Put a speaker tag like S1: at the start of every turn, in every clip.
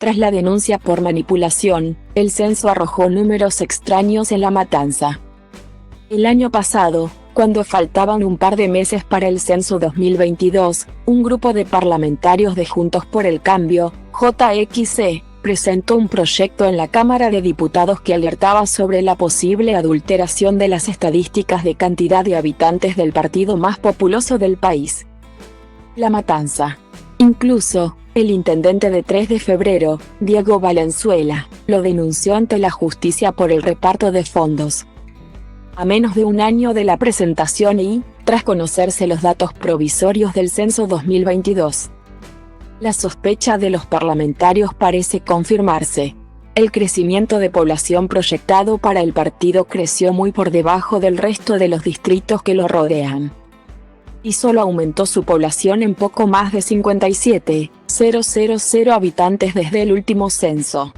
S1: Tras la denuncia por manipulación, el censo arrojó números extraños en La Matanza. El año pasado, cuando faltaban un par de meses para el censo 2022, un grupo de parlamentarios de Juntos por el Cambio, JXC, presentó un proyecto en la Cámara de Diputados que alertaba sobre la posible adulteración de las estadísticas de cantidad de habitantes del partido más populoso del país, La Matanza. Incluso, el intendente de 3 de febrero, Diego Valenzuela, lo denunció ante la justicia por el reparto de fondos. A menos de un año de la presentación y, tras conocerse los datos provisorios del censo 2022, la sospecha de los parlamentarios parece confirmarse. El crecimiento de población proyectado para el partido creció muy por debajo del resto de los distritos que lo rodean, y solo aumentó su población en poco más de 57,000 habitantes desde el último censo.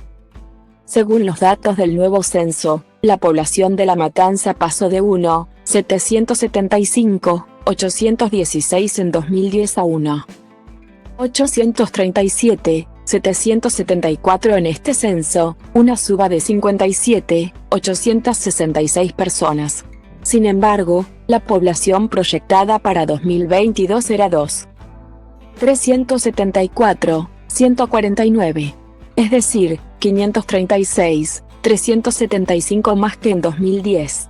S1: Según los datos del nuevo censo, la población de La Matanza pasó de 1,775,816 en 2010 a 1,837,774 en este censo, una suba de 57,866 personas. Sin embargo, la población proyectada para 2022 era 2,374,149, es decir, 536,375 más que en 2010.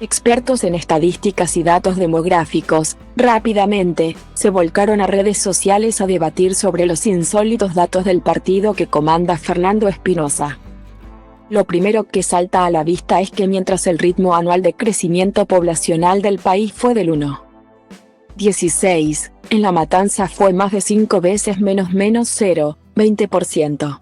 S1: Expertos en estadísticas y datos demográficos, rápidamente, se volcaron a redes sociales a debatir sobre los insólitos datos del partido que comanda Fernando Espinosa. Lo primero que salta a la vista es que mientras el ritmo anual de crecimiento poblacional del país fue del 1,16, en La Matanza fue más de 5 veces menos 0,20%.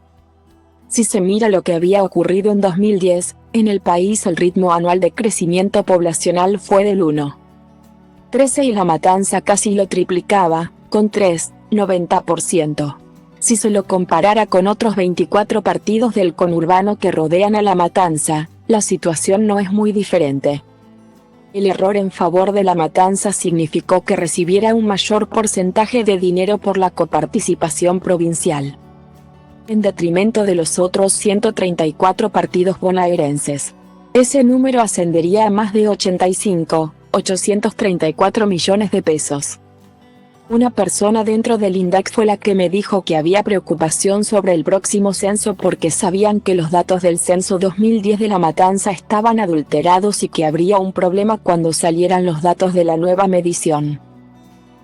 S1: Si se mira lo que había ocurrido en 2010, en el país el ritmo anual de crecimiento poblacional fue del 1,13 y La Matanza casi lo triplicaba, con 3,90%. Si se lo comparara con otros 24 partidos del conurbano que rodean a La Matanza, la situación no es muy diferente. El error en favor de La Matanza significó que recibiera un mayor porcentaje de dinero por la coparticipación provincial, en detrimento de los otros 134 partidos bonaerenses. Ese número ascendería a más de 85,834 millones de pesos. Una persona dentro del INDEC fue la que me dijo que había preocupación sobre el próximo censo porque sabían que los datos del censo 2010 de La Matanza estaban adulterados y que habría un problema cuando salieran los datos de la nueva medición.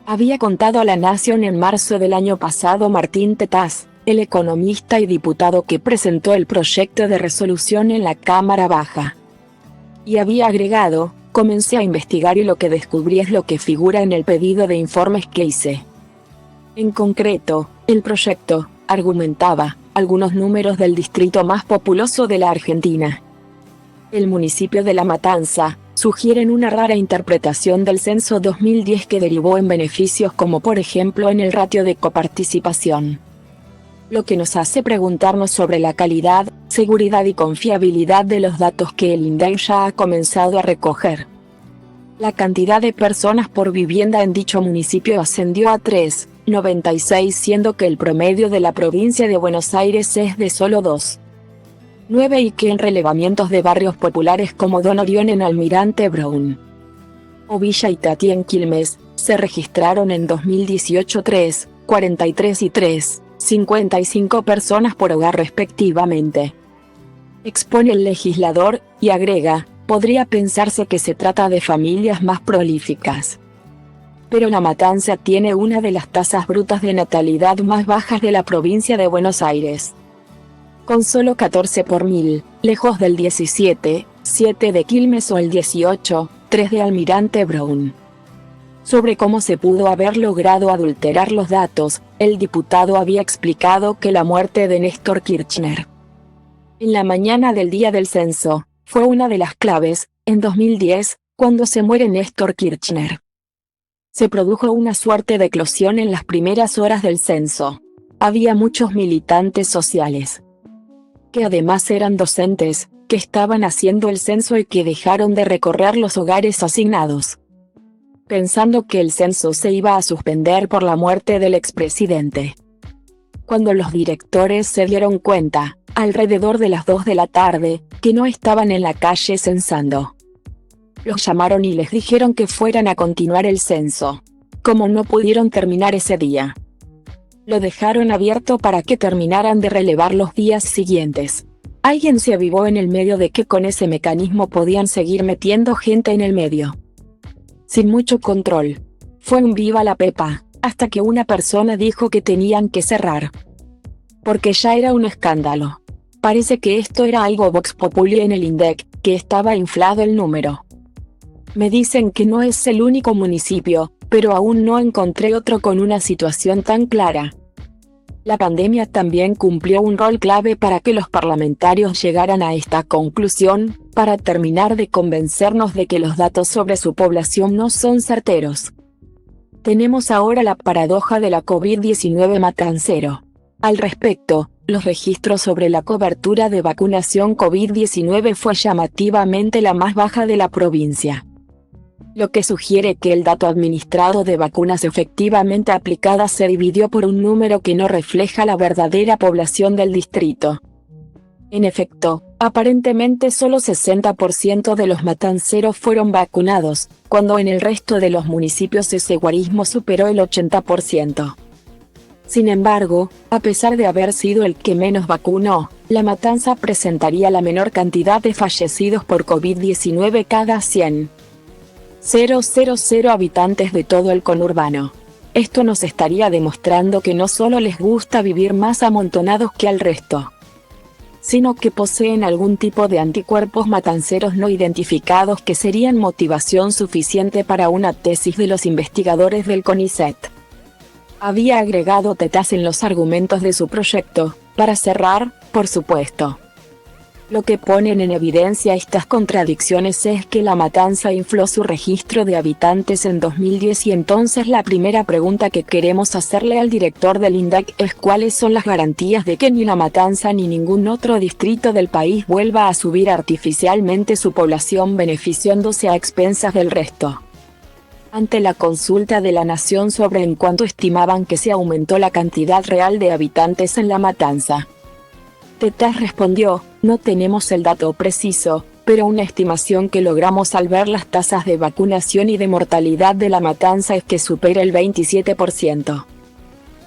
S1: Había contado a La Nación en marzo del año pasado Martín Tetaz, el economista y diputado que presentó el proyecto de resolución en la Cámara Baja. Y había agregado: comencé a investigar y lo que descubrí es lo que figura en el pedido de informes que hice. En concreto, el proyecto, argumentaba, algunos números del distrito más populoso de la Argentina, el municipio de La Matanza, sugieren una rara interpretación del censo 2010 que derivó en beneficios como por ejemplo en el ratio de coparticipación. Lo que nos hace preguntarnos sobre la calidad, seguridad y confiabilidad de los datos que el INDEC ya ha comenzado a recoger. La cantidad de personas por vivienda en dicho municipio ascendió a 3,96, siendo que el promedio de la provincia de Buenos Aires es de solo 2,9 y que en relevamientos de barrios populares como Don Orión en Almirante Brown o Villa Itatí en Quilmes, se registraron en 2018 3,43 y 3,55 personas por hogar respectivamente. Expone el legislador, y agrega: podría pensarse que se trata de familias más prolíficas. Pero La Matanza tiene una de las tasas brutas de natalidad más bajas de la provincia de Buenos Aires, con solo 14 por 1000, lejos del 17,7 de Quilmes o el 18,3 de Almirante Brown. Sobre cómo se pudo haber logrado adulterar los datos, el diputado había explicado que la muerte de Néstor Kirchner en la mañana del día del censo fue una de las claves. En 2010, cuando se muere Néstor Kirchner, se produjo una suerte de eclosión en las primeras horas del censo. Había muchos militantes sociales, que además eran docentes, que estaban haciendo el censo y que dejaron de recorrer los hogares asignados, pensando que el censo se iba a suspender por la muerte del expresidente. Cuando los directores se dieron cuenta, alrededor de las 2 de la tarde, que no estaban en la calle censando, los llamaron y les dijeron que fueran a continuar el censo. Como no pudieron terminar ese día, lo dejaron abierto para que terminaran de relevar los días siguientes. Alguien se avivó en el medio de que con ese mecanismo podían seguir metiendo gente en el medio, sin mucho control. Fue un viva la pepa, hasta que una persona dijo que tenían que cerrar, porque ya era un escándalo. Parece que esto era algo vox populi en el INDEC, que estaba inflado el número. Me dicen que no es el único municipio, pero aún no encontré otro con una situación tan clara. La pandemia también cumplió un rol clave para que los parlamentarios llegaran a esta conclusión, para terminar de convencernos de que los datos sobre su población no son certeros. Tenemos ahora la paradoja de la COVID-19 matancero. Al respecto, los registros sobre la cobertura de vacunación COVID-19 fue llamativamente la más baja de la provincia, lo que sugiere que el dato administrado de vacunas efectivamente aplicadas se dividió por un número que no refleja la verdadera población del distrito. En efecto, aparentemente solo 60% de los matanceros fueron vacunados, cuando en el resto de los municipios ese guarismo superó el 80%. Sin embargo, a pesar de haber sido el que menos vacunó, La Matanza presentaría la menor cantidad de fallecidos por COVID-19 cada 100.000 habitantes de todo el conurbano. Esto nos estaría demostrando que no solo les gusta vivir más amontonados que al resto, sino que poseen algún tipo de anticuerpos matanceros no identificados que serían motivación suficiente para una tesis de los investigadores del CONICET. Había agregado Tetas en los argumentos de su proyecto, para cerrar, por supuesto. Lo que ponen en evidencia estas contradicciones es que La Matanza infló su registro de habitantes en 2010 y entonces la primera pregunta que queremos hacerle al director del INDEC es cuáles son las garantías de que ni La Matanza ni ningún otro distrito del país vuelva a subir artificialmente su población beneficiándose a expensas del resto. Ante la consulta de La Nación sobre en cuánto estimaban que se aumentó la cantidad real de habitantes en La Matanza, Tetas respondió: no tenemos el dato preciso, pero una estimación que logramos al ver las tasas de vacunación y de mortalidad de La Matanza es que supera el 27%.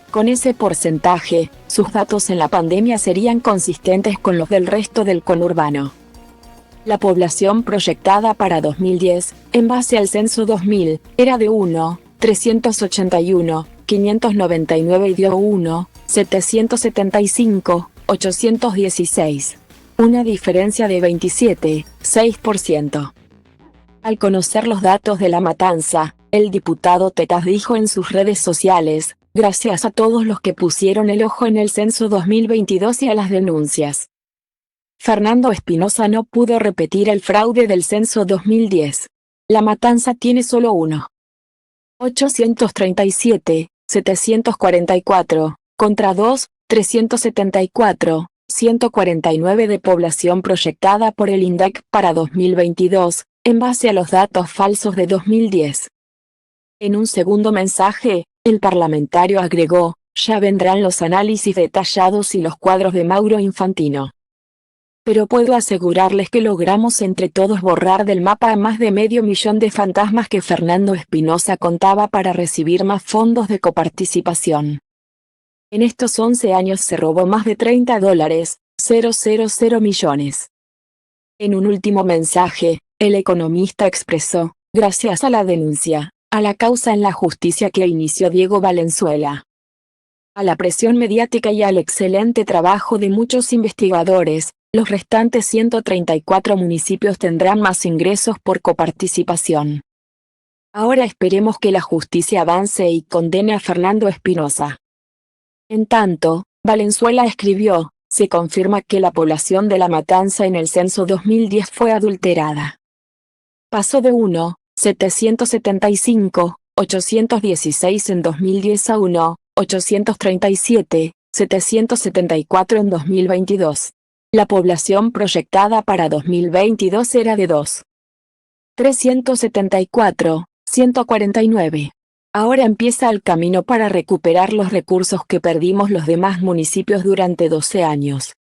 S1: Con ese porcentaje, sus datos en la pandemia serían consistentes con los del resto del conurbano. La población proyectada para 2010, en base al censo 2000, era de 1.381.599 y dio 1.775.816. Una diferencia de 27,6%. Al conocer los datos de La Matanza, el diputado Tetas dijo en sus redes sociales: gracias a todos los que pusieron el ojo en el censo 2022 y a las denuncias. Fernando Espinosa no pudo repetir el fraude del censo 2010. La Matanza tiene solo 1.837.744, contra 2.374.149 de población proyectada por el INDEC para 2022, en base a los datos falsos de 2010. En un segundo mensaje, el parlamentario agregó: ya vendrán los análisis detallados y los cuadros de Mauro Infantino. Pero puedo asegurarles que logramos entre todos borrar del mapa a más de 500.000 de fantasmas que Fernando Espinosa contaba para recibir más fondos de coparticipación. En estos 11 años se robó más de $30,000 millones. En un último mensaje, el economista expresó: gracias a la denuncia, a la causa en la justicia que inició Diego Valenzuela, a la presión mediática y al excelente trabajo de muchos investigadores, los restantes 134 municipios tendrán más ingresos por coparticipación. Ahora esperemos que la justicia avance y condene a Fernando Espinosa. En tanto, Valenzuela escribió: se confirma que la población de La Matanza en el censo 2010 fue adulterada. Pasó de 1.775.816 en 2010 a 1.837.774 en 2022. La población proyectada para 2022 era de 2.374.149. Ahora empieza el camino para recuperar los recursos que perdimos los demás municipios durante 12 años.